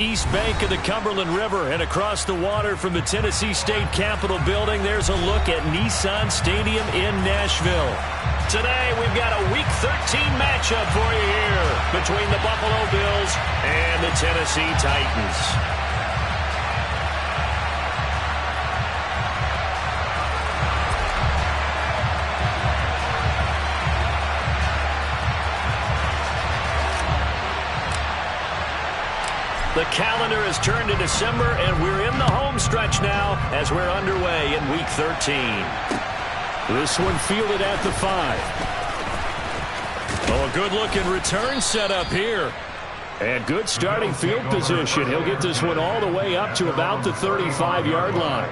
East bank of the Cumberland River and across the water from the Tennessee State Capitol building, there's a look at Nissan Stadium in Nashville. Today, we've got a Week 13 matchup for you here between the Buffalo Bills and the Tennessee Titans. The calendar has turned to December, and we're in the home stretch now as we're underway in Week 13. This one fielded at the 5. Oh, a good-looking return set up here. And good starting field position. He'll get this one all the way up to about the 35-yard line.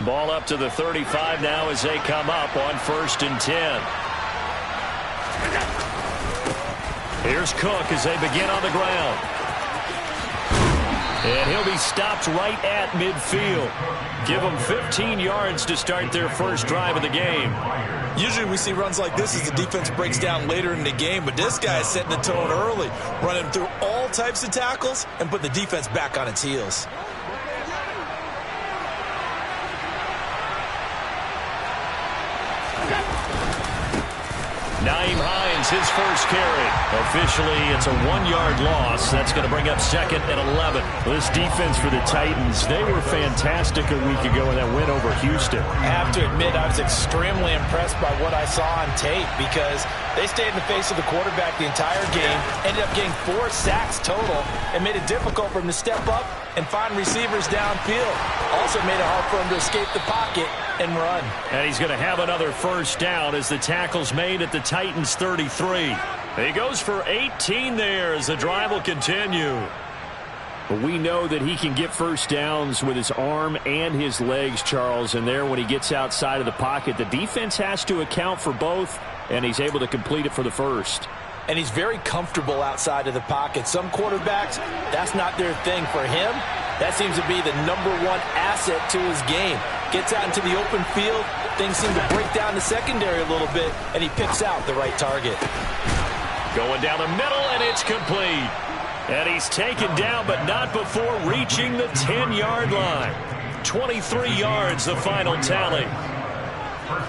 Ball up to the 35 now as they come up on 1st and 10. Here's Cook as they begin on the ground. And he'll be stopped right at midfield. Give them 15 yards to start their first drive of the game. Usually we see runs like this as the defense breaks down later in the game, but this guy is setting the tone early, running through all types of tackles and putting the defense back on its heels. Nyheim Hines, his first carry. Officially, it's a 1-yard loss. That's going to bring up 2nd and 11. This defense for the Titans, they were fantastic a week ago in that win over Houston. I have to admit, I was extremely impressed by what I saw on tape because they stayed in the face of the quarterback the entire game, ended up getting 4 sacks total, and made it difficult for him to step up and find receivers downfield. Also made it hard for him to escape the pocket and run. And he's going to have another first down as the tackle's made at the Titans 33. He goes for 18 there as the drive will continue. But we know that he can get first downs with his arm and his legs, Charles, and there when he gets outside of the pocket, the defense has to account for both, and he's able to complete it for the first. And he's very comfortable outside of the pocket. Some quarterbacks, that's not their thing. For him, that seems to be the #1 asset to his game. Gets out into the open field, things seem to break down the secondary a little bit, and he picks out the right target. Going down the middle, and it's complete. And he's taken down, but not before reaching the 10-yard line. 23 yards, the final tally.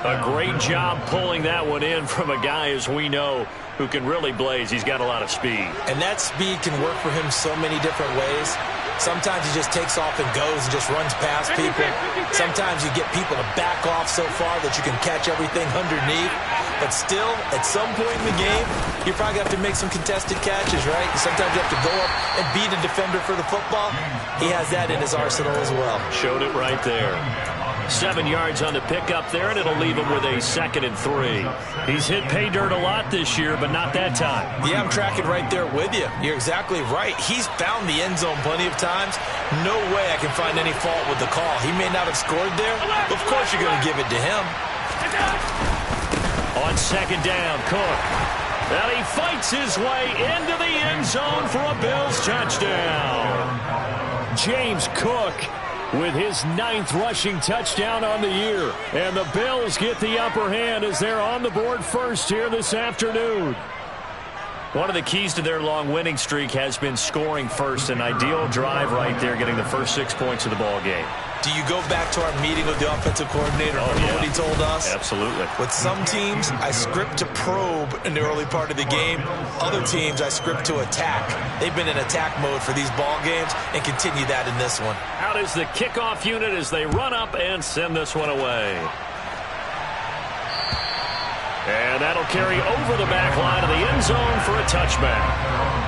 A great job pulling that one in from a guy, as we know, who can really blaze. He's got a lot of speed. And that speed can work for him so many different ways. Sometimes he just takes off and goes and just runs past people. Sometimes you get people to back off so far that you can catch everything underneath. But still, at some point in the game, you're probably going to have to make some contested catches, right? Sometimes you have to go up and beat a defender for the football. He has that in his arsenal as well. Showed it right there. 7 yards on the pickup there, and it'll leave him with a 2nd and 3. He's hit pay dirt a lot this year, but not that time. Yeah, I'm tracking right there with you. You're exactly right. He's found the end zone plenty of times. No way I can find any fault with the call. He may not have scored there, but of course you're going to give it to him. On 2nd down, Cook. And he fights his way into the end zone for a Bills touchdown. James Cook with his 9th rushing touchdown on the year. And the Bills get the upper hand as they're on the board first here this afternoon. One of the keys to their long winning streak has been scoring first. An ideal drive right there, getting the first 6 points of the ball game. Do you go back to our meeting with the offensive coordinator? Remember what he told us? Absolutely. With some teams, I script to probe in the early part of the game. Other teams, I script to attack. They've been in attack mode for these ball games and continue that in this one. Out is the kickoff unit as they run up and send this one away. And that'll carry over the back line of the end zone for a touchback.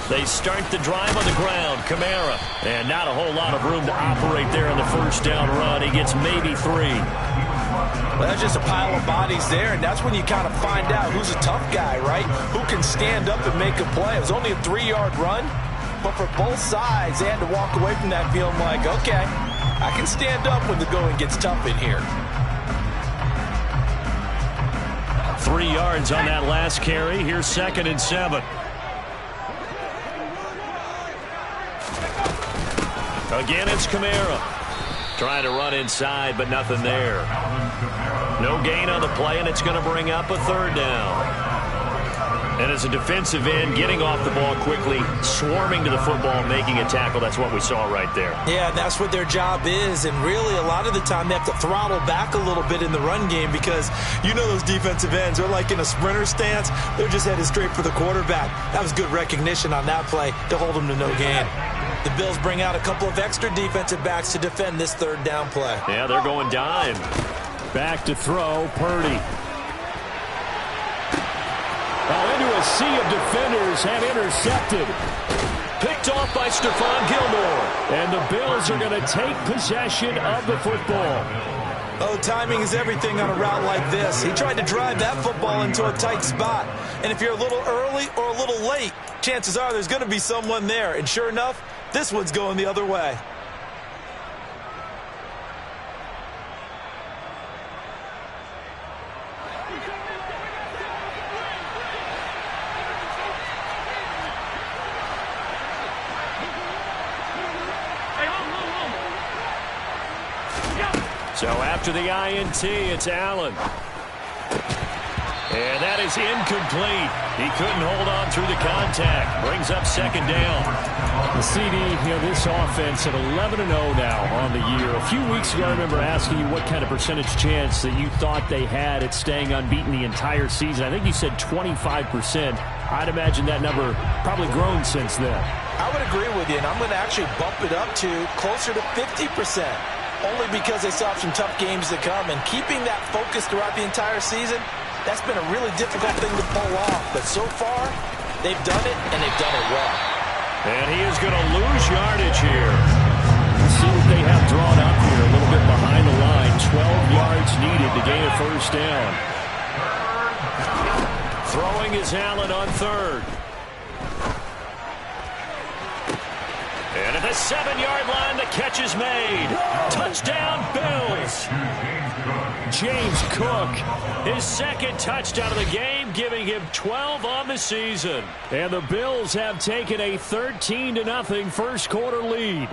They start the drive on the ground. Kamara. And not a whole lot of room to operate there on the first down run. He gets maybe 3. Well, that's just a pile of bodies there, and that's when you kind of find out who's a tough guy, right? Who can stand up and make a play. It was only a 3-yard run, but for both sides, they had to walk away from that feeling like, okay, I can stand up when the going gets tough in here. 3 yards on that last carry. Here's 2nd and 7. Again, it's Kamara. Trying to run inside, but nothing there. No gain on the play, and it's going to bring up a 3rd down. And as a defensive end, getting off the ball quickly, swarming to the football, making a tackle, that's what we saw right there. Yeah, and that's what their job is. And really, a lot of the time, they have to throttle back a little bit in the run game because you know those defensive ends, they're like in a sprinter stance. They're just headed straight for the quarterback. That was good recognition on that play to hold them to no gain. The Bills bring out a couple of extra defensive backs to defend this 3rd down play. Yeah, they're going dime. Back to throw, Purdy. Into a sea of defenders and intercepted. Picked off by Stephon Gilmore. And the Bills are going to take possession of the football. Oh, timing is everything on a route like this. He tried to drive that football into a tight spot. And if you're a little early or a little late, chances are there's going to be someone there. And sure enough, this one's going the other way. So after the INT, it's Allen. And that is incomplete. He couldn't hold on through the contact. Brings up 2nd down. The CD, this offense at 11-0 now on the year. A few weeks ago, I remember asking you what kind of percentage chance that you thought they had at staying unbeaten the entire season. I think you said 25%. I'd imagine that number probably grown since then. I would agree with you, and I'm going to actually bump it up to closer to 50%. Only because they still have some tough games to come. And keeping that focus throughout the entire season, that's been a really difficult thing to pull off. But so far, they've done it, and they've done it well. And he is going to lose yardage here. Let's see what they have drawn up here. A little bit behind the line. 12 yards needed to gain a 1st down. Throwing is Allen on 3rd. And at the 7-yard line, the catch is made. Touchdown, Bills. James Cook, his 2nd touchdown of the game, giving him 12 on the season. And the Bills have taken a 13-0 first quarter lead.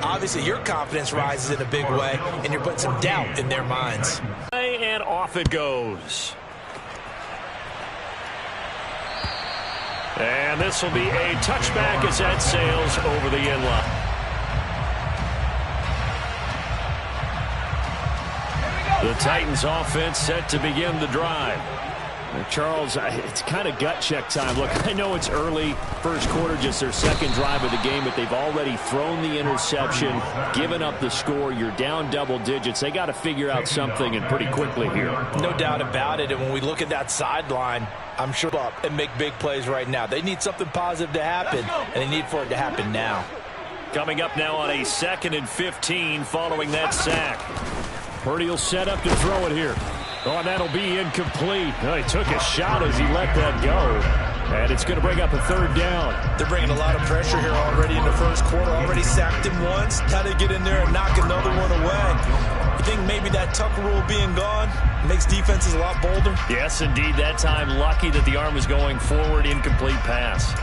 Obviously, your confidence rises in a big way, and you're putting some doubt in their minds. And off it goes. And this will be a touchback as that sails over the end line. The Titans offense set to begin the drive. Charles, it's kind of gut check time. Look, I know it's early, first quarter, just their 2nd drive of the game, but they've already thrown the interception, given up the score. You're down double digits. They got to figure out something, and pretty quickly here. No doubt about it, and when we look at that sideline, I'm sure up and make big plays right now. They need something positive to happen, and they need for it to happen now. Coming up now on a 2nd and 15 following that sack. Purdy will set up to throw it here. Oh, and that'll be incomplete. Oh, he took a shot as he let that go. And it's going to bring up a 3rd down. They're bringing a lot of pressure here already in the first quarter. Already sacked him once. Got to get in there and knock another one away. You think maybe that Tucker rule being gone makes defenses a lot bolder? Yes, indeed. That time, lucky that the arm was going forward. Incomplete pass.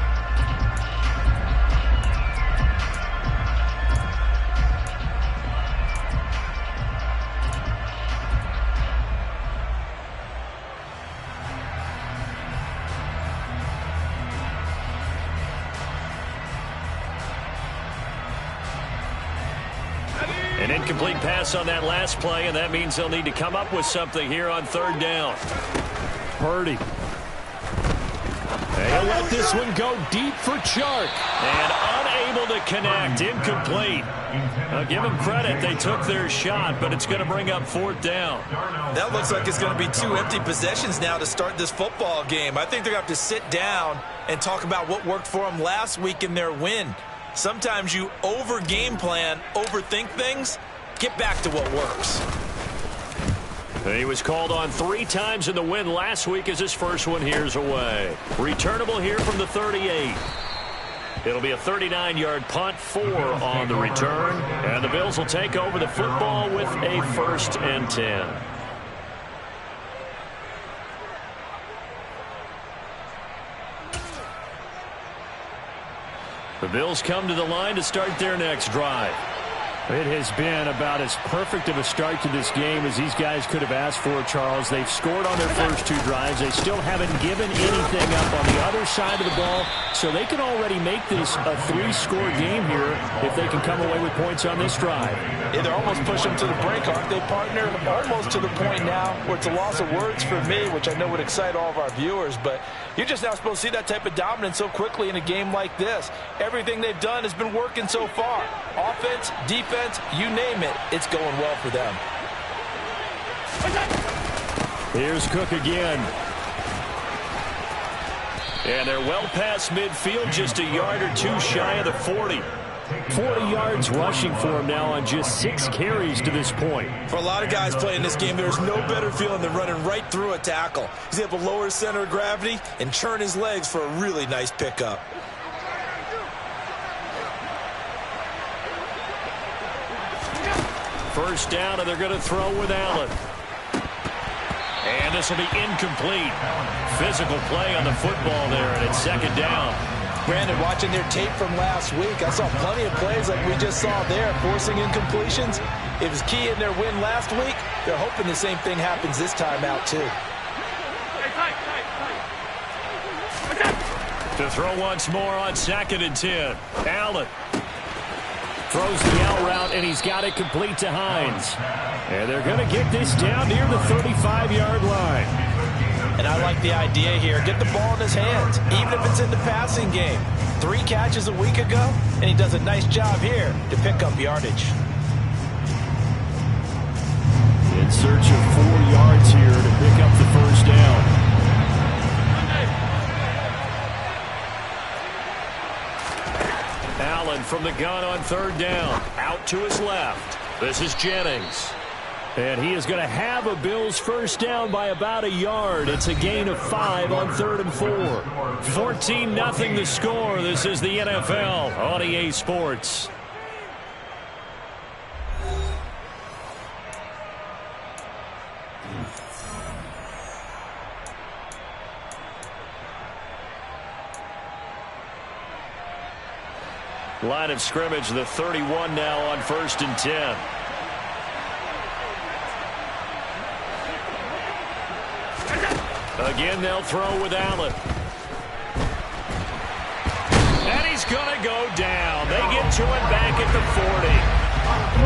An incomplete pass on that last play, and that means they'll need to come up with something here on 3rd down. Purdy. He'll They'll let this one go deep for Chark. And unable to connect. Incomplete. Give them credit. They took their shot, but it's going to bring up 4th down. That looks like it's going to be 2 empty possessions now to start this football game. I think they're going to have to sit down and talk about what worked for them last week in their win. Sometimes you over-game plan, overthink things. Get back to what works. He was called on 3 times in the win last week as his first one here's away. Returnable here from the 38. It'll be a 39-yard punt, 4 on the return. And the Bills will take over the football with a 1st and 10. The Bills come to the line to start their next drive. It has been about as perfect of a start to this game as these guys could have asked for, Charles. They've scored on their first 2 drives. They still haven't given anything up on the other side of the ball, so they can already make this a 3-score game here if they can come away with points on this drive. Yeah, they're almost pushing them to the brink, aren't they, partner? Almost to the point now where it's a loss of words for me, which I know would excite all of our viewers, but you're just not supposed to see that type of dominance so quickly in a game like this. Everything they've done has been working so far. Offense, defense, you name it, it's going well for them. Here's Cook again. And they're well past midfield, just a yard or 2 shy of the 40. 40 yards rushing for him now on just 6 carries to this point. For a lot of guys playing this game, there's no better feeling than running right through a tackle. He's able to lower his center of gravity and churn his legs for a really nice pickup. First down, and they're going to throw with Allen. And this will be incomplete. Physical play on the football there, and it's 2nd down. Brandon, watching their tape from last week, I saw plenty of plays like we just saw there, forcing incompletions. It was key in their win last week. They're hoping the same thing happens this time out, too. To throw once more on 2nd and 10. Allen throws the out route, and he's got it complete to Hines. And they're going to get this down near the 35-yard line. And I like the idea here. Get the ball in his hands, even if it's in the passing game. 3 catches a week ago, and he does a nice job here to pick up yardage. In search of 4 yards here to pick up the first down. Allen from the gun on 3rd down. Out to his left. This is Jennings. And he is going to have a Bills first down by about a yard. It's a gain of 5 on 3rd and 4. 14-0 the score. This is the NFL on EA Sports. Line of scrimmage, the 31 now on 1st and 10. Again, they'll throw with Allen. And he's going to go down. They get to it back at the 40.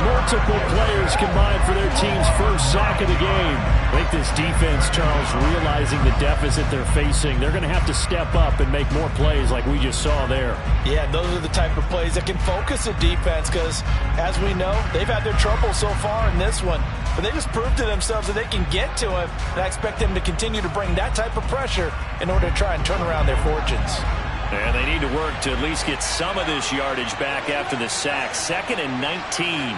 Multiple players combined for their team's first sack of the game. I think this defense, Charles, realizing the deficit they're facing, they're going to have to step up and make more plays like we just saw there. Yeah, those are the type of plays that can focus a defense because, as we know, they've had their trouble so far in this one. But they just proved to themselves that they can get to him, and I expect them to continue to bring that type of pressure in order to try and turn around their fortunes. And they need to work to at least get some of this yardage back after the sack. 2nd and 19.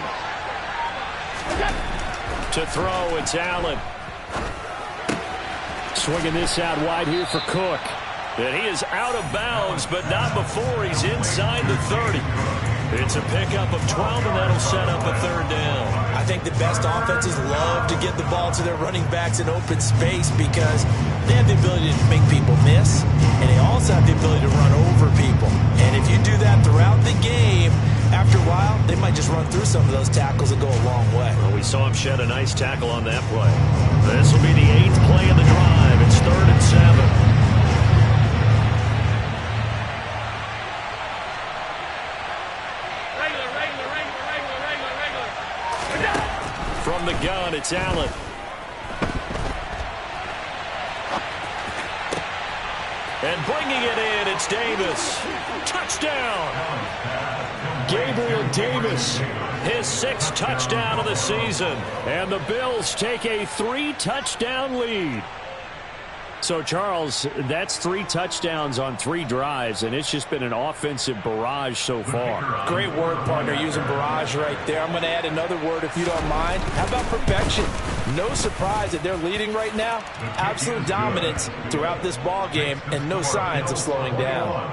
To throw, it's Allen. Swinging this out wide here for Cook. And he is out of bounds, but not before he's inside the 30. It's a pickup of 12, and that'll set up a 3rd down. I think the best offenses love to get the ball to their running backs in open space because they have the ability to make people miss, and they also have the ability to run over people. And if you do that throughout the game, after a while, they might just run through some of those tackles and go a long way. Well, we saw him shed a nice tackle on that play. This will be the 8th play of the drive. It's 3rd and 7. From the gun, it's Allen. And bringing it in, it's Davis. Touchdown! Gabriel Davis, his 6th touchdown of the season. And the Bills take a 3-touchdown lead. So, Charles, that's 3 touchdowns on 3 drives, and it's just been an offensive barrage so far. Great word, partner, using barrage right there. I'm going to add another word if you don't mind. How about perfection? No surprise that they're leading right now. Absolute dominance throughout this ball game, and no signs of slowing down.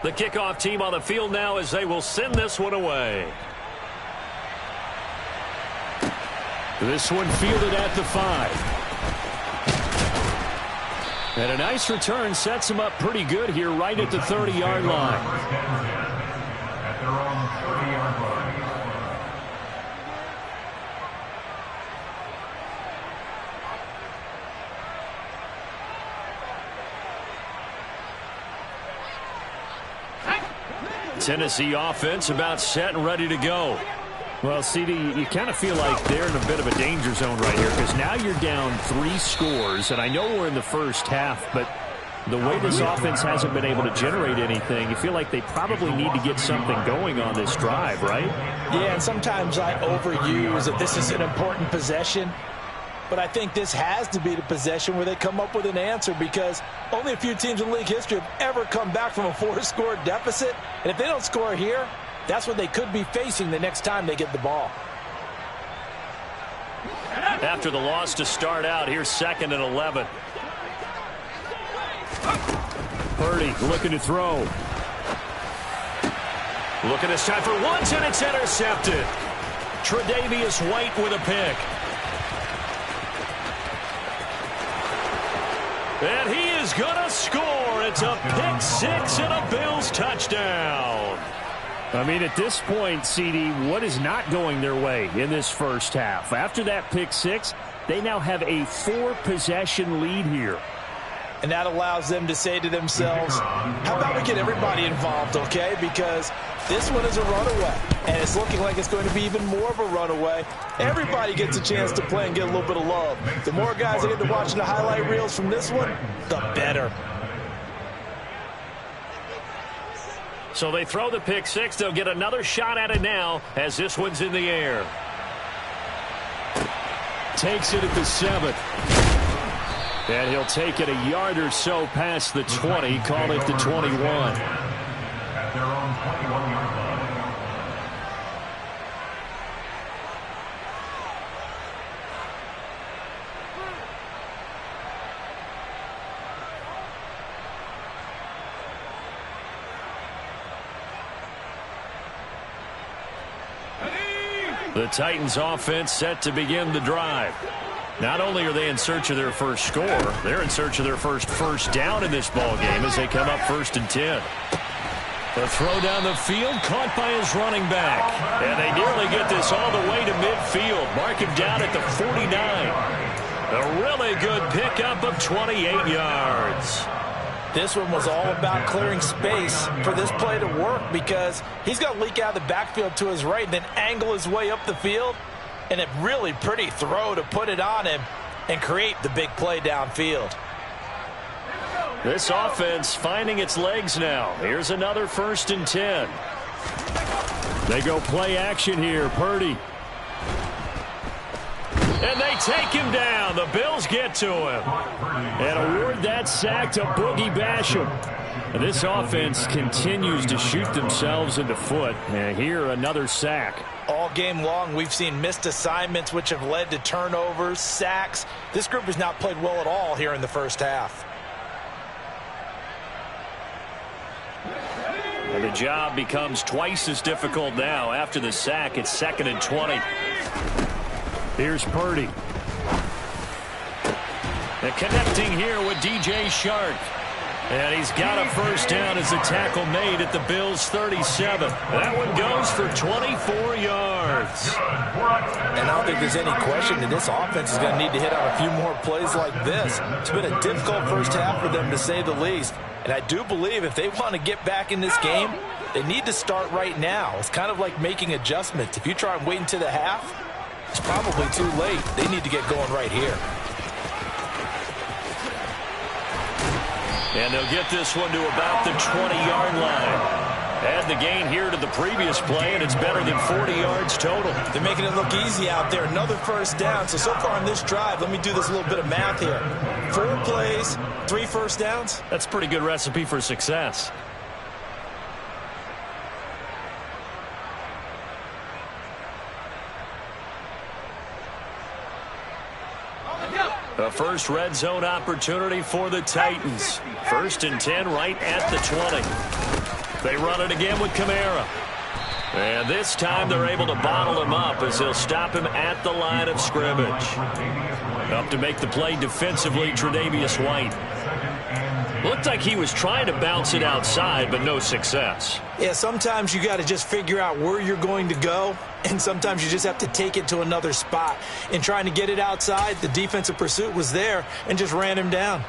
The kickoff team on the field now as they will send this one away. This one fielded at the 5. And a nice return sets him up pretty good here right at the 30-yard line. At their own 30-yard line. Tennessee offense about set and ready to go. Well, CD, you kind of feel like they're in a bit of a danger zone right here because now you're down 3 scores, and I know we're in the first half, but the way this offense hasn't been able to generate anything, you feel like they probably need to get something going on this drive, right? Yeah, and sometimes I overuse that this is an important possession, but I think this has to be the possession where they come up with an answer because only a few teams in league history have ever come back from a 4-score deficit, and if they don't score here, that's what they could be facing the next time they get the ball. After the loss to start out, here's 2nd and 11. Purdy looking to throw. Looking this time for once, and it's intercepted. Tre'Davious White with a pick. And he is going to score. It's a pick 6 and a Bills touchdown. I mean, at this point, CD, what is not going their way in this first half? After that pick 6, they now have a 4-possession lead here. And that allows them to say to themselves, how about we get everybody involved, okay? Because this one is a runaway, and it's looking like it's going to be even more of a runaway. Everybody gets a chance to play and get a little bit of love. The more guys that get to watching the highlight reels from this one, the better. So they throw the pick 6. They'll get another shot at it now as this one's in the air. Takes it at the 7th. And he'll take it a yard or so past the 20. Call it the 21. At their own 21-yard line. The Titans offense set to begin the drive. Not only are they in search of their first score, they're in search of their first down in this ball game as they come up 1st and 10. The throw down the field caught by his running back. And they nearly get this all the way to midfield. Mark him down at the 49. A really good pickup of 28 yards. This one was all about clearing space for this play to work because he's going to leak out of the backfield to his right and then angle his way up the field. And a really pretty throw to put it on him and create the big play downfield. This offense finding its legs now. Here's another 1st and 10. They go play action here. Purdy. And they take him down. The Bills get to him. And award that sack to Boogie Basham. And this offense continues to shoot themselves in the foot. And here, another sack. All game long, we've seen missed assignments, which have led to turnovers, sacks. This group has not played well at all here in the first half. And the job becomes twice as difficult now. After the sack, it's 2nd and 20. Here's Purdy. And connecting here with DJ Shark. And he's got a first down as the tackle made at the Bills' 37. That one goes for 24 yards. And I don't think there's any question that this offense is going to need to hit on a few more plays like this. It's been a difficult first half for them, to say the least. And I do believe if they want to get back in this game, they need to start right now. It's kind of like making adjustments. If you try and wait until the half, It's probably too late. They need to get going right here. And they'll get this one to about the 20-yard line. Add the gain here to the previous play, and it's better than 40 yards total. They're making it look easy out there. Another first down. So far on this drive, let me do this little bit of math here. 4 plays, 3 first downs. That's a pretty good recipe for success. A first red zone opportunity for the Titans. 1st and 10 right at the 20. They run it again with Kamara. And this time they're able to bottle him up as they'll stop him at the line of scrimmage. Up to make the play defensively, Tre'Davious White. Looked like he was trying to bounce it outside, but no success. Yeah, sometimes you got to just figure out where you're going to go, and sometimes you just have to take it to another spot. In trying to get it outside, the defensive pursuit was there and just ran him down.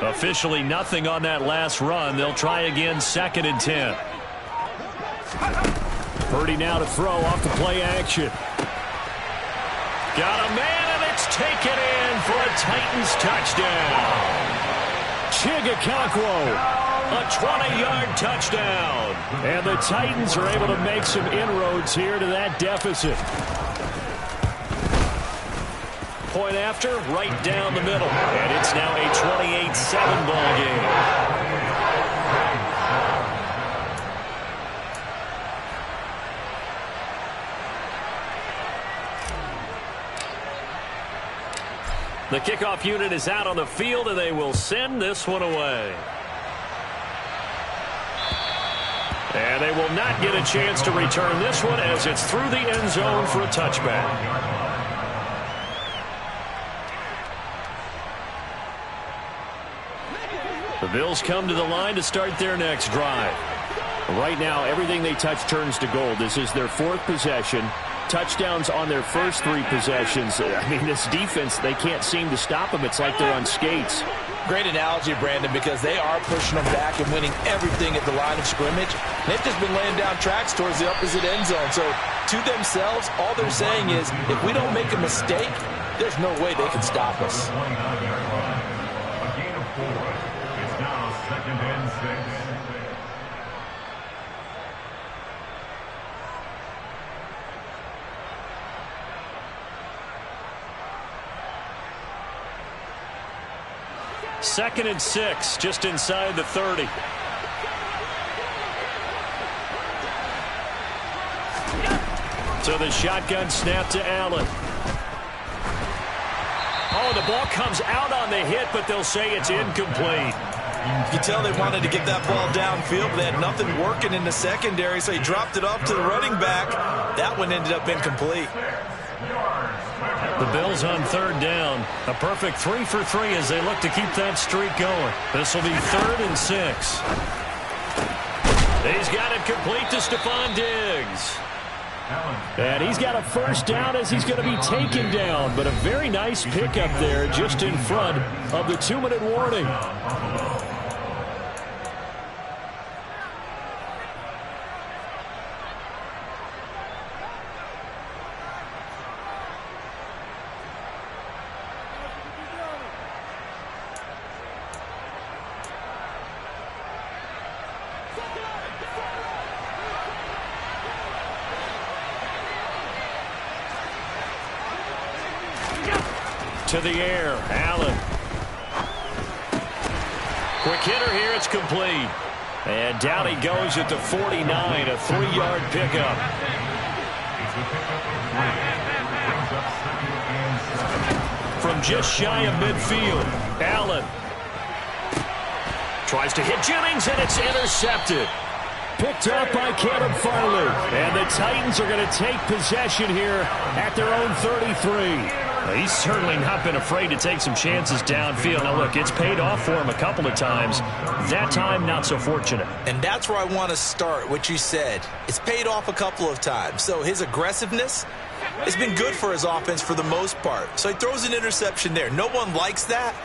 Officially nothing on that last run. They'll try again, 2nd and 10. Purdy now to throw off the play action. Got a man, and it's taken in for a Titans touchdown. Chigakakwo. A 20-yard touchdown. And the Titans are able to make some inroads here to that deficit. Point after, right down the middle. And it's now a 28-7 ball game. The kickoff unit is out on the field, and they will send this one away. And they will not get a chance to return this one as it's through the end zone for a touchback. The Bills come to the line to start their next drive. Right now, everything they touch turns to gold. This is their 4th possession. Touchdowns on their first 3 possessions. I mean, this defense, they can't seem to stop them. It's like they're on skates. Great analogy, Brandon, because they are pushing them back and winning everything at the line of scrimmage. They've just been laying down tracks towards the opposite end zone. So, to themselves, all they're saying is, if we don't make a mistake, there's no way they can stop us. A gain of 4. It's now 2nd and 6. Second and 6, just inside the 30. So the shotgun snap to Allen. Oh, the ball comes out on the hit, but they'll say it's incomplete. You can tell they wanted to get that ball downfield, but they had nothing working in the secondary, so he dropped it off to the running back. That one ended up incomplete. The Bills on 3rd down. A perfect 3 for 3 as they look to keep that streak going. This will be 3rd and 6. He's got it complete to Stephon Diggs. And he's got a first down as he's going to be taken down. But a very nice pickup there just in front of the 2-minute warning. To the air, Allen. Quick hitter here, it's complete. And down he goes at the 49, a 3-yard pickup. From just shy of midfield, Allen tries to hit Jennings, and it's intercepted. Picked up by Caleb Farley. And the Titans are going to take possession here at their own 33. He's certainly not been afraid to take some chances downfield. Now, look, it's paid off for him a couple of times. That time, not so fortunate. And that's where I want to start, what you said. It's paid off a couple of times. So his aggressiveness has been good for his offense for the most part. So he throws an interception there. No one likes that,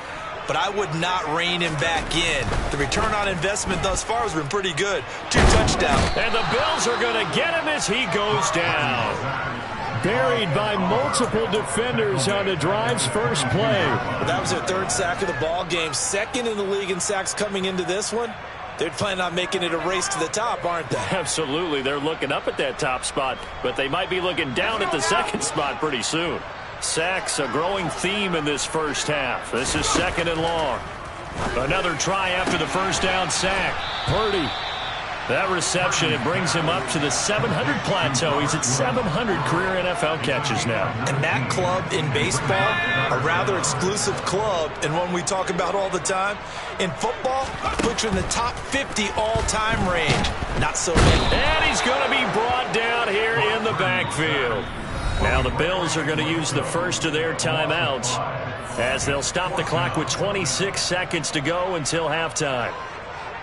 but I would not rein him back in. The return on investment thus far has been pretty good. 2 touchdowns. And the Bills are going to get him as he goes down. Buried by multiple defenders on the drive's first play. That was their 3rd sack of the ball game. 2nd in the league in sacks coming into this one. They're planning on making it a race to the top, aren't they? Absolutely. They're looking up at that top spot, but they might be looking down at the 2nd spot pretty soon. Sacks, a growing theme in this first half. This is 2nd and long. Another try after the first down sack. Purdy. That reception, it brings him up to the 700 plateau. He's at 700 career NFL catches now. And that club in baseball, a rather exclusive club, and one we talk about all the time. In football, puts you in the top 50 all-time range. Not so many. And he's going to be brought down here in the backfield. Now the Bills are going to use the first of their timeouts as they'll stop the clock with 26 seconds to go until halftime.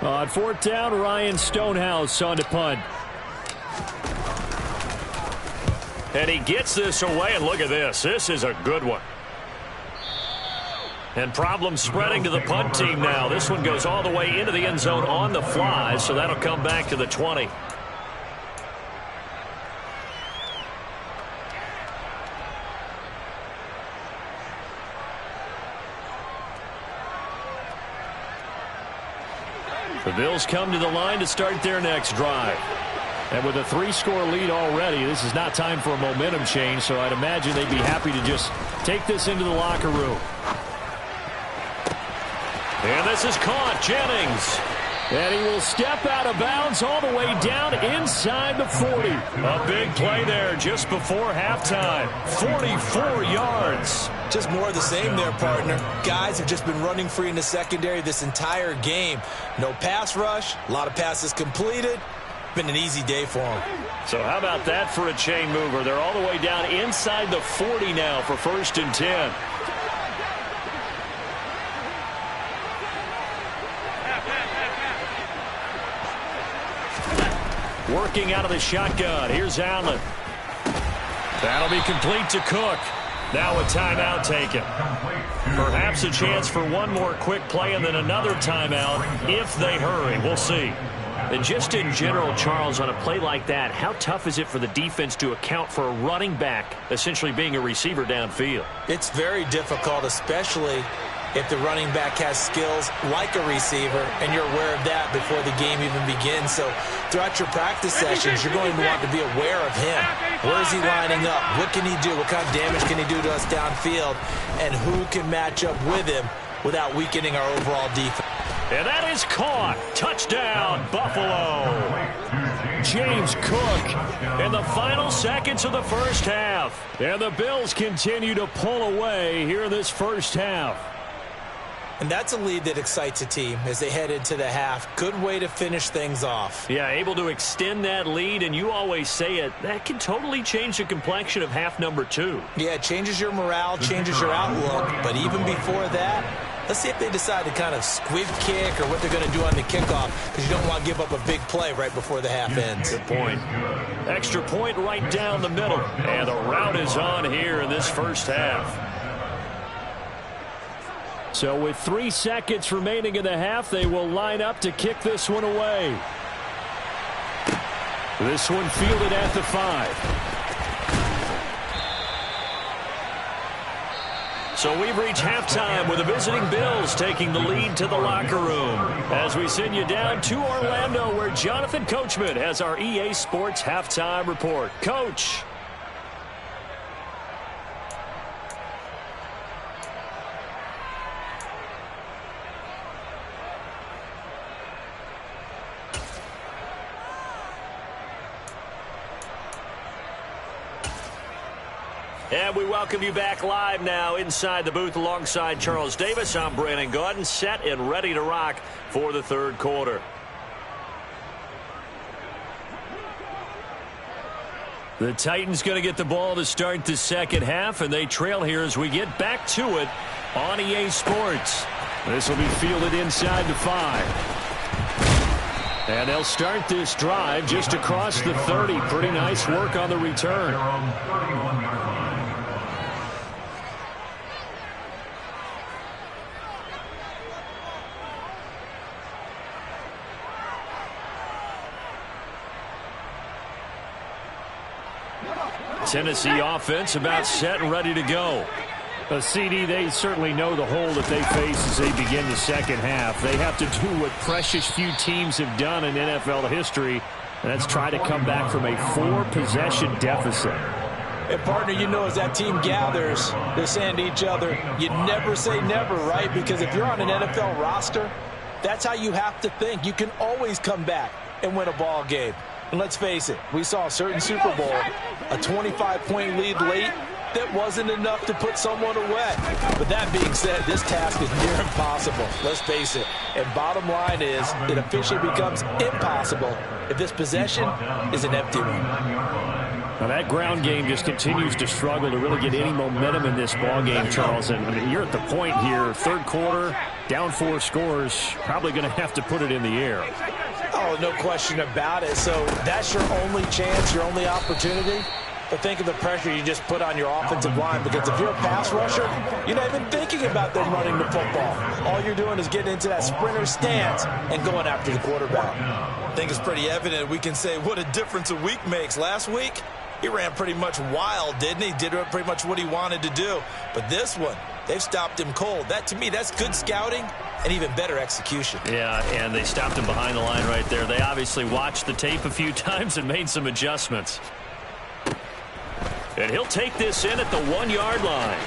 On 4th down, Ryan Stonehouse on to punt. And he gets this away, and look at this. This is a good one. And problems spreading to the punt team now. This one goes all the way into the end zone on the fly, so that'll come back to the 20. The Bills come to the line to start their next drive. And with a 3-score lead already, this is not time for a momentum change, so I'd imagine they'd be happy to just take this into the locker room. And this is caught. Jennings. And he will step out of bounds all the way down inside the 40. A big play there just before halftime. 44 yards. Just more of the same there, partner. Guys have just been running free in the secondary this entire game. No pass rush, a lot of passes completed. Been an easy day for them. So how about that for a chain mover? They're all the way down inside the 40 now for 1st and 10. Working out of the shotgun. Here's Allen. That'll be complete to Cook. Now a timeout taken. Perhaps a chance for one more quick play and then another timeout if they hurry. We'll see. And just in general, Charles, on a play like that, how tough is it for the defense to account for a running back essentially being a receiver downfield? It's very difficult, especially if the running back has skills like a receiver, and you're aware of that before the game even begins. So throughout your practice sessions, you're going to want to be aware of him. Where is he lining up? What can he do? What kind of damage can he do to us downfield? And who can match up with him without weakening our overall defense? And that is caught. Touchdown, Buffalo. James Cook in the final seconds of the first half. And the Bills continue to pull away here in this first half. And that's a lead that excites a team as they head into the half. Good way to finish things off. Yeah, able to extend that lead, and you always say it, that can totally change the complexion of half number 2. Yeah, it changes your morale, changes your outlook. But even before that, let's see if they decide to kind of squib kick or what they're going to do on the kickoff, because you don't want to give up a big play right before the half ends. Good point. Extra point right down the middle. And the route is on here in this first half. So with 3 seconds remaining in the half, they will line up to kick this one away. This one fielded at the 5. So we've reached halftime with the visiting Bills taking the lead to the locker room. As we send you down to Orlando, where Jonathan Coachman has our EA Sports halftime report. Coach. And we welcome you back live now inside the booth alongside Charles Davis. I'm Brandon Gaudin, set and ready to rock for the third quarter. The Titans going to get the ball to start the second half, and they trail here as we get back to it on EA Sports. This will be fielded inside the 5. And they'll start this drive just across the 30. Pretty nice work on the return. Tennessee offense about set and ready to go. CD, they certainly know the hole that they face as they begin the second half. They have to do what precious few teams have done in NFL history, and that's try to come back from a 4-possession deficit. And, partner, you know, as that team gathers, they're saying to each other, you never say never, right? Because if you're on an NFL roster, that's how you have to think. You can always come back and win a ball game. And let's face it, we saw a certain Super Bowl, a 25-point lead late, that wasn't enough to put someone away. But that being said, this task is near impossible. Let's face it. And bottom line is, it officially becomes impossible if this possession is an empty one. Now that ground game just continues to struggle to really get any momentum in this ball game, Charles. And I mean, you're at the point here, third quarter, down 4 scores, probably going to have to put it in the air. Oh, no question about it. So that's your only chance, your only opportunity. But think of the pressure you just put on your offensive line, because if you're a pass rusher, you're not even thinking about them running the football. All you're doing is getting into that sprinter stance and going after the quarterback. I think it's pretty evident we can say what a difference a week makes. Last week, he ran pretty much wild, didn't he? Did pretty much what he wanted to do. But this one, they've stopped him cold. That, to me, that's good scouting and even better execution. Yeah, and they stopped him behind the line right there. They obviously watched the tape a few times and made some adjustments. And he'll take this in at the 1-yard line.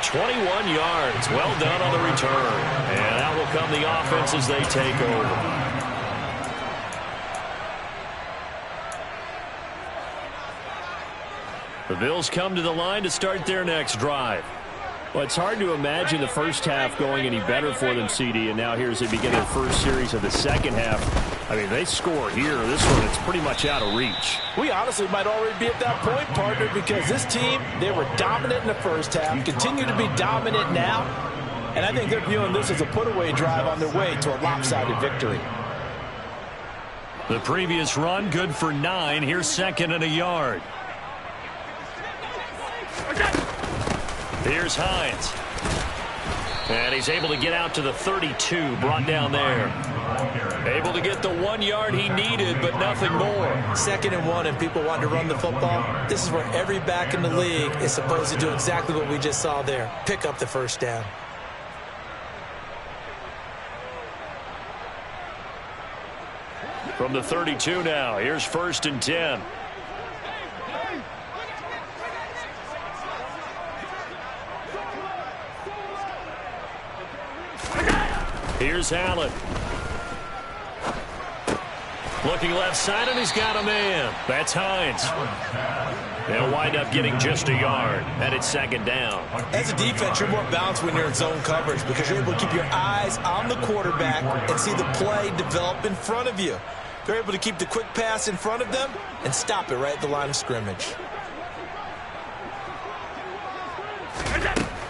"21 yards. Well done on the return. And out will come the offense as they take over. The Bills come to the line to start their next drive. Well, it's hard to imagine the first half going any better for them, CD, and now here as they begin their first series of the second half. I mean, they score here. This one, it's pretty much out of reach. We honestly might already be at that point, partner, because this team, they were dominant in the first half, continue to be dominant now, and I think they're viewing this as a put-away drive on their way to a lopsided victory. The previous run, good for 9. Here's second and a yard. Here's Hines. And he's able to get out to the 32, brought down there. Able to get the 1 yard he needed, but nothing more. 2nd and 1, and people want to run the football. This is where every back in the league is supposed to do exactly what we just saw there. Pick up the first down. From the 32 now, here's 1st and 10. Here's Allen. Looking left side, and he's got a man. That's Hines. They'll wind up getting just a yard, and it's 2nd down. As a defense, you're more balanced when you're in zone coverage because you're able to keep your eyes on the quarterback and see the play develop in front of you. They're able to keep the quick pass in front of them and stop it right at the line of scrimmage.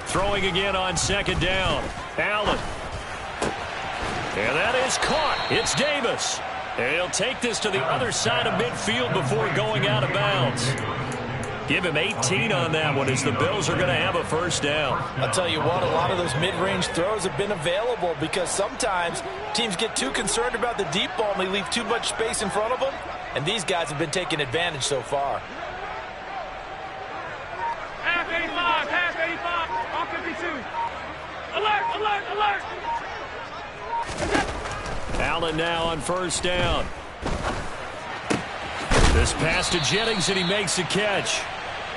Throwing again on 2nd down. Allen. And that is caught. It's Davis. And he'll take this to the other side of midfield before going out of bounds. Give him 18 on that one as the Bills are going to have a first down. I'll tell you what, a lot of those mid-range throws have been available because sometimes teams get too concerned about the deep ball and they leave too much space in front of them. And these guys have been taking advantage so far. Half 85, off 52. Alert, alert, alert. Allen now on 1st down. This pass to Jennings, and he makes the catch.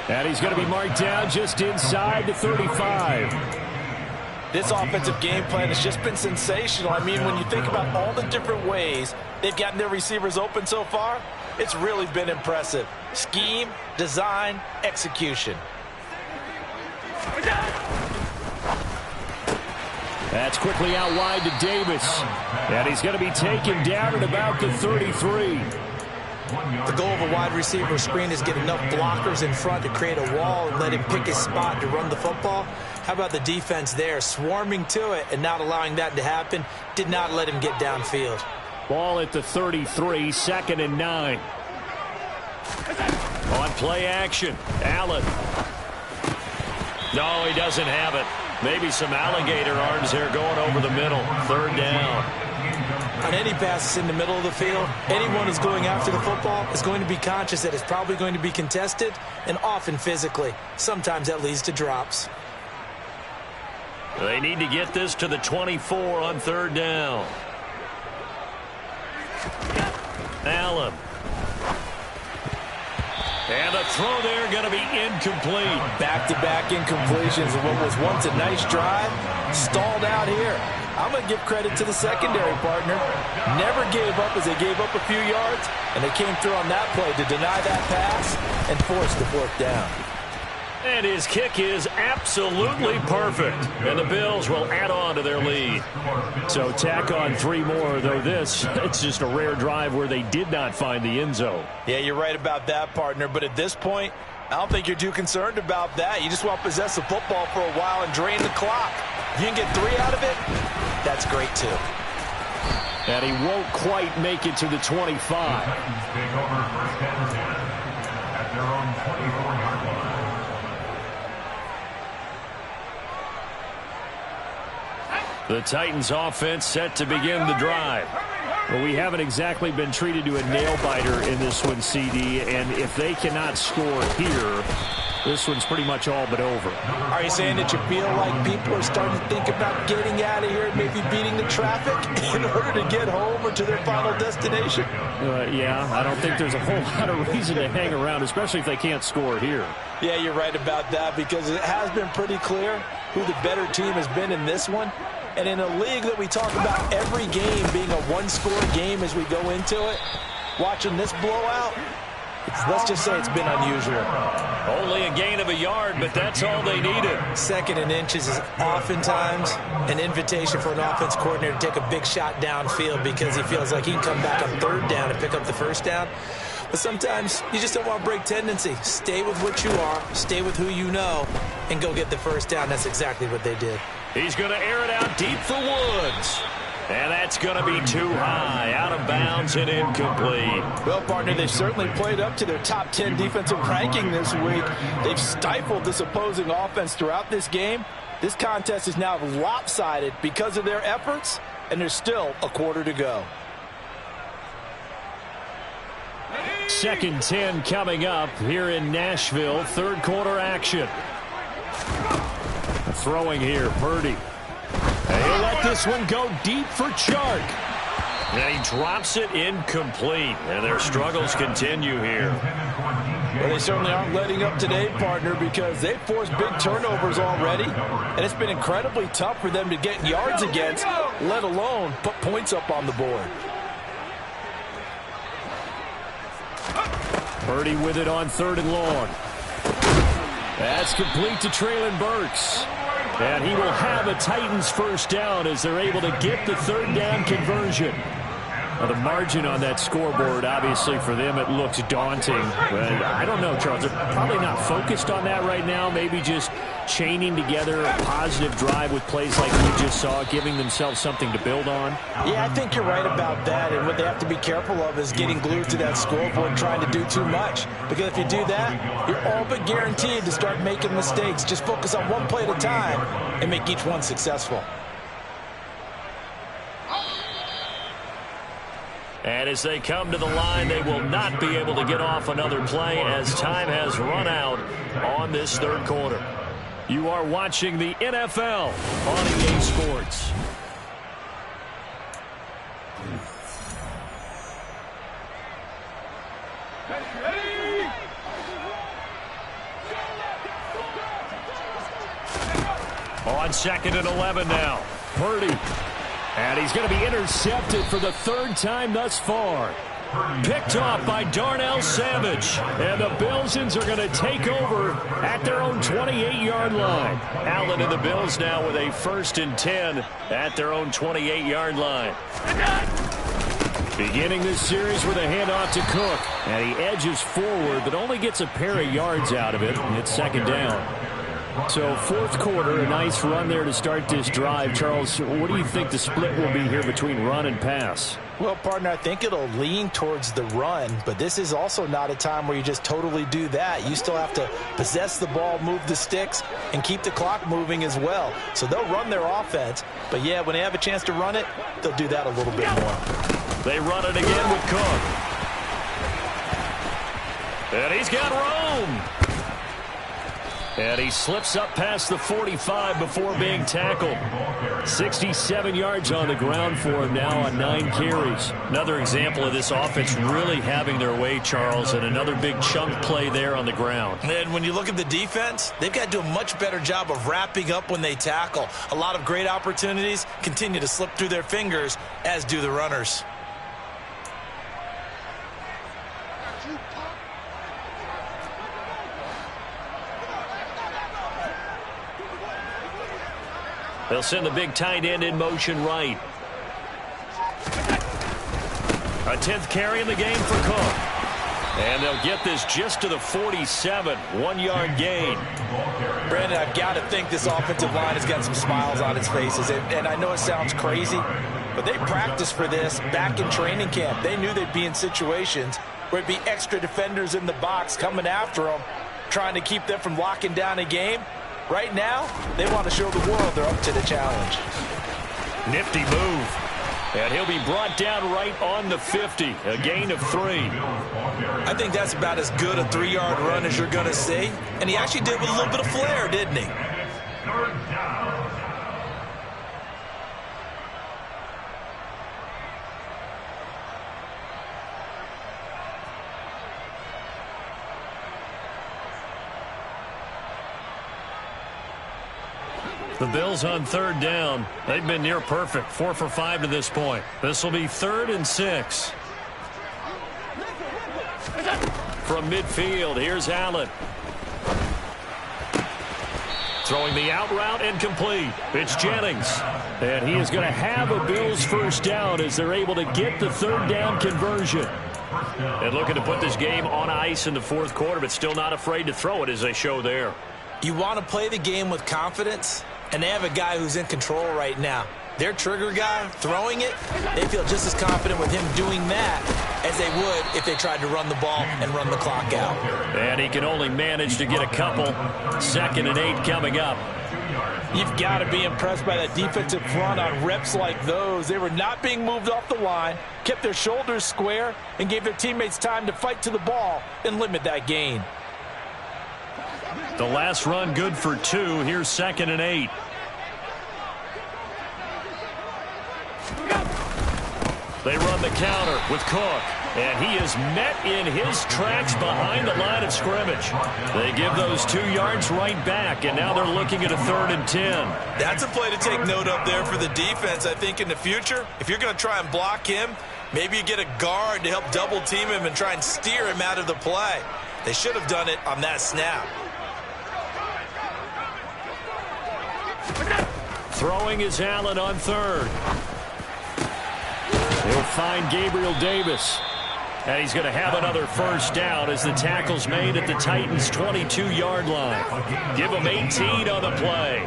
And he's going to be marked down just inside the 35. This offensive game plan has just been sensational. I mean, when you think about all the different ways they've gotten their receivers open so far, it's really been impressive. Scheme, design, execution. That's quickly out wide to Davis. And he's going to be taken down at about the 33. The goal of a wide receiver screen is get enough blockers in front to create a wall and let him pick his spot to run the football. How about the defense there, swarming to it and not allowing that to happen? Did not let him get downfield. Ball at the 33, 2nd and 9. On play action, Allen. No, he doesn't have it. Maybe some alligator arms there going over the middle. 3rd down. On any passes in the middle of the field, anyone who's going after the football is going to be conscious that it's probably going to be contested, and often physically. Sometimes that leads to drops. They need to get this to the 24 on 3rd down. Allen. And the throw there going to be incomplete. Back-to-back incompletions of what was once a nice drive. Stalled out here. I'm going to give credit to the secondary partner. Never gave up as they gave up a few yards, and they came through on that play to deny that pass and force the 4th down. And his kick is absolutely perfect. And the Bills will add on to their lead. So tack on 3 more, though it's just a rare drive where they did not find the end zone. Yeah, you're right about that, partner. But at this point, I don't think you're too concerned about that. You just want to possess the football for a while and drain the clock. If you can get 3 out of it, that's great, too. And he won't quite make it to the 25. Take over 1st and 10 at their own 24-yard line. The Titans offense set to begin the drive. Well, we haven't exactly been treated to a nail-biter in this one, CD, and if they cannot score here, this one's pretty much all but over. Are you saying that you feel like people are starting to think about getting out of here, maybe beating the traffic in order to get home or to their final destination? Yeah, I don't think there's a whole lot of reason to hang around, especially if they can't score here. Yeah, you're right about that, because it has been pretty clear who the better team has been in this one. And in a league that we talk about every game being a one-score game as we go into it, watching this blowout, let's just say it's been unusual. Only a gain of a yard, but that's all they needed. 2nd and inches is oftentimes an invitation for an offense coordinator to take a big shot downfield because he feels like he can come back on 3rd down and pick up the 1st down. But sometimes you just don't want to break tendency. Stay with what you are, stay with who you know, and go get the 1st down. That's exactly what they did. He's going to air it out deep for Woods. And that's going to be too high, out of bounds and incomplete. Well, partner, they've certainly played up to their top 10 defensive ranking this week. They've stifled this opposing offense throughout this game. This contest is now lopsided because of their efforts, and there's still a quarter to go. 2nd 10 coming up here in Nashville. 3rd quarter action. Throwing here, Purdy. He'll let this one go deep for Chark. And he drops it incomplete. And their struggles continue here. Well, they certainly aren't letting up today, partner, because they've forced big turnovers already. And it's been incredibly tough for them to get yards against, let alone put points up on the board. Purdy with it on 3rd and long. That's complete to Treylon Burks. And he will have a Titans 1st down as they're able to get the 3rd down conversion. Now, the margin on that scoreboard, obviously, for them, it looks daunting. But I don't know, Charles. They're probably not focused on that right now. Maybe just chaining together a positive drive with plays like we just saw, giving themselves something to build on. Yeah, I think you're right about that. And what they have to be careful of is getting glued to that scoreboard, trying to do too much. Because if you do that, you're all but guaranteed to start making mistakes. Just focus on one play at a time and make each one successful. And as they come to the line, they will not be able to get off another play as time has run out on this 3rd quarter. You are watching the NFL on EA Sports. On 2nd and 11 now. Purdy. And he's going to be intercepted for the 3rd time thus far. Picked off by Darnell Savage. And the Bilsons are going to take over at their own 28-yard line. Allen and the Bills now with a 1st and 10 at their own 28-yard line. Beginning this series with a handoff to Cook. And he edges forward, but only gets a pair of yards out of it. And it's 2nd down. So 4th quarter, a nice run there to start this drive. Charles, what do you think the split will be here between run and pass? Well, partner, I think it'll lean towards the run, but this is also not a time where you just totally do that. You still have to possess the ball, move the sticks, and keep the clock moving as well. So they'll run their offense, but yeah, when they have a chance to run it, they'll do that a little bit more. They run it again with Cook. And he's got Rome. And he slips up past the 45 before being tackled. 67 yards on the ground for him now on 9 carries. Another example of this offense really having their way, Charles, and another big chunk play there on the ground. And when you look at the defense, they've got to do a much better job of wrapping up when they tackle. A lot of great opportunities continue to slip through their fingers, as do the runners. They'll send the big tight end in motion right. A 10th carry in the game for Cook. And they'll get this just to the 47. 1-yard gain. Brandon, I've got to think this offensive line has got some smiles on its faces. And I know it sounds crazy, but they practiced for this back in training camp. They knew they'd be in situations where it'd be extra defenders in the box coming after them, trying to keep them from locking down a game. Right now, they want to show the world they're up to the challenge. Nifty move. And he'll be brought down right on the 50. A gain of 3. I think that's about as good a 3-yard run as you're going to see. And he actually did with a little bit of flair, didn't he? 3rd down. The Bills on 3rd down. They've been near perfect. 4 for 5 to this point. This will be 3rd and 6. From midfield, here's Allen. Throwing the out route and complete. It's Jennings. And he is going to have a Bills 1st down as they're able to get the 3rd down conversion. And looking to put this game on ice in the 4th quarter, but still not afraid to throw it as they show there. You want to play the game with confidence, and they have a guy who's in control right now. Their trigger guy throwing it, they feel just as confident with him doing that as they would if they tried to run the ball and run the clock out. And he can only manage to get a couple. 2nd and 8 coming up. You've got to be impressed by that defensive front on reps like those. They were not being moved off the line, kept their shoulders square, and gave their teammates time to fight to the ball and limit that gain. The last run good for 2. Here's 2nd and 8. They run the counter with Cook. And he is met in his tracks behind the line of scrimmage. They give those 2 yards right back, and now they're looking at a 3rd and 10. That's a play to take note of there for the defense. I think in the future, if you're going to try and block him, maybe you get a guard to help double team him and try and steer him out of the play. They should have done it on that snap. Throwing is Allen on 3rd. He'll find Gabriel Davis. And he's going to have another 1st down as the tackle's made at the Titans' 22-yard line. Give him 18 on the play.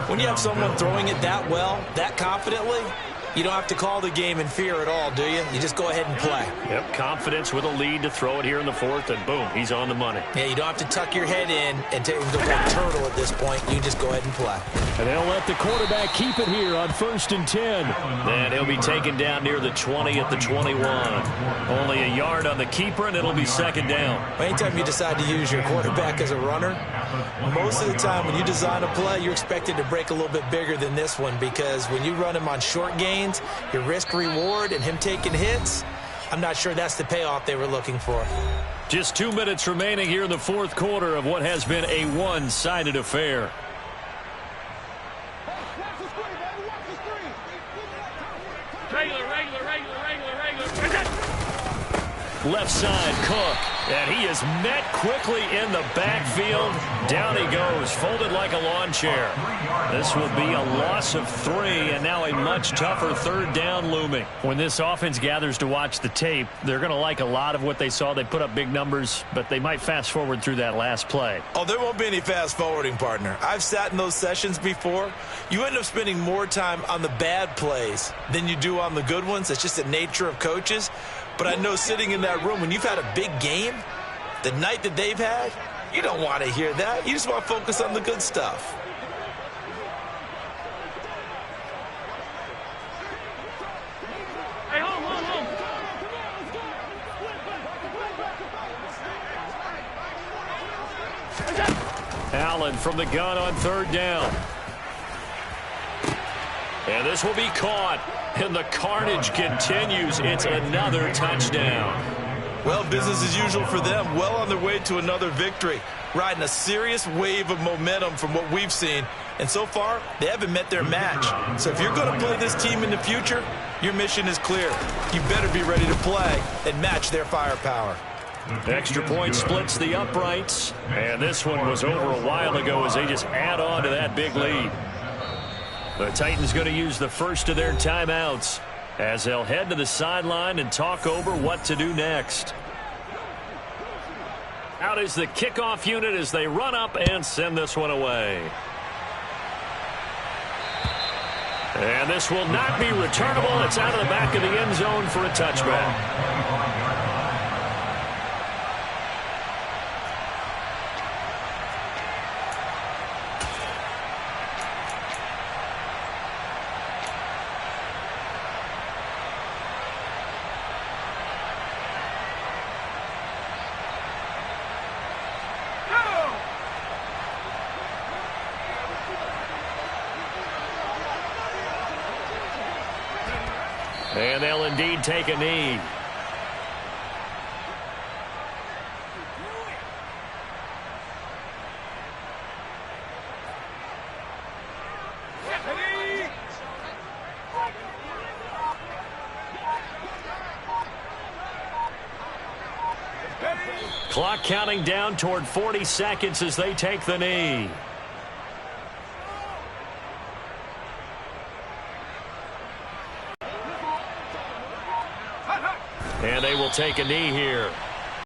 When you have someone throwing it that well, that confidently, you don't have to call the game in fear at all, do you? You just go ahead and play. Yep, confidence with a lead to throw it here in the 4th, and boom, he's on the money. Yeah, you don't have to tuck your head in and take look like a turtle at this point. You just go ahead and play. And they'll let the quarterback keep it here on 1st and 10. And he'll be taken down near the 20 at the 21. Only a yard on the keeper, and it'll be 2nd down. Anytime you decide to use your quarterback as a runner, most of the time when you design a play, you're expected to break a little bit bigger than this one, because when you run him on short gains, your risk-reward and him taking hits, I'm not sure that's the payoff they were looking for. Just 2 minutes remaining here in the 4th quarter of what has been a one-sided affair. Left side, Cook. And he is met quickly in the backfield. Down he goes, folded like a lawn chair. This will be a loss of 3, and now a much tougher third down looming. When this offense gathers to watch the tape, they're going to like a lot of what they saw. They put up big numbers, but they might fast forward through that last play. Oh, there won't be any fast forwarding, partner. I've sat in those sessions before. You end up spending more time on the bad plays than you do on the good ones. It's just the nature of coaches. But I know sitting in that room, when you've had a big game, the night that they've had, you don't want to hear that. You just want to focus on the good stuff. Hey, hold on. Allen from the gun on third down. And this will be caught. And the carnage continues. It's another touchdown. Well, business as usual for them. Well on their way to another victory. Riding a serious wave of momentum from what we've seen. And so far, they haven't met their match. So if you're going to play this team in the future, your mission is clear. You better be ready to play and match their firepower. Extra point splits the uprights. And this one was over a while ago as they just add on to that big lead. The Titans going to use the first of their timeouts as they'll head to the sideline and talk over what to do next. Out is the kickoff unit as they run up and send this one away. And this will not be returnable. It's out of the back of the end zone for a touchback. And they'll indeed take a knee. Clock counting down toward 40 seconds as they take the knee. And they will take a knee here.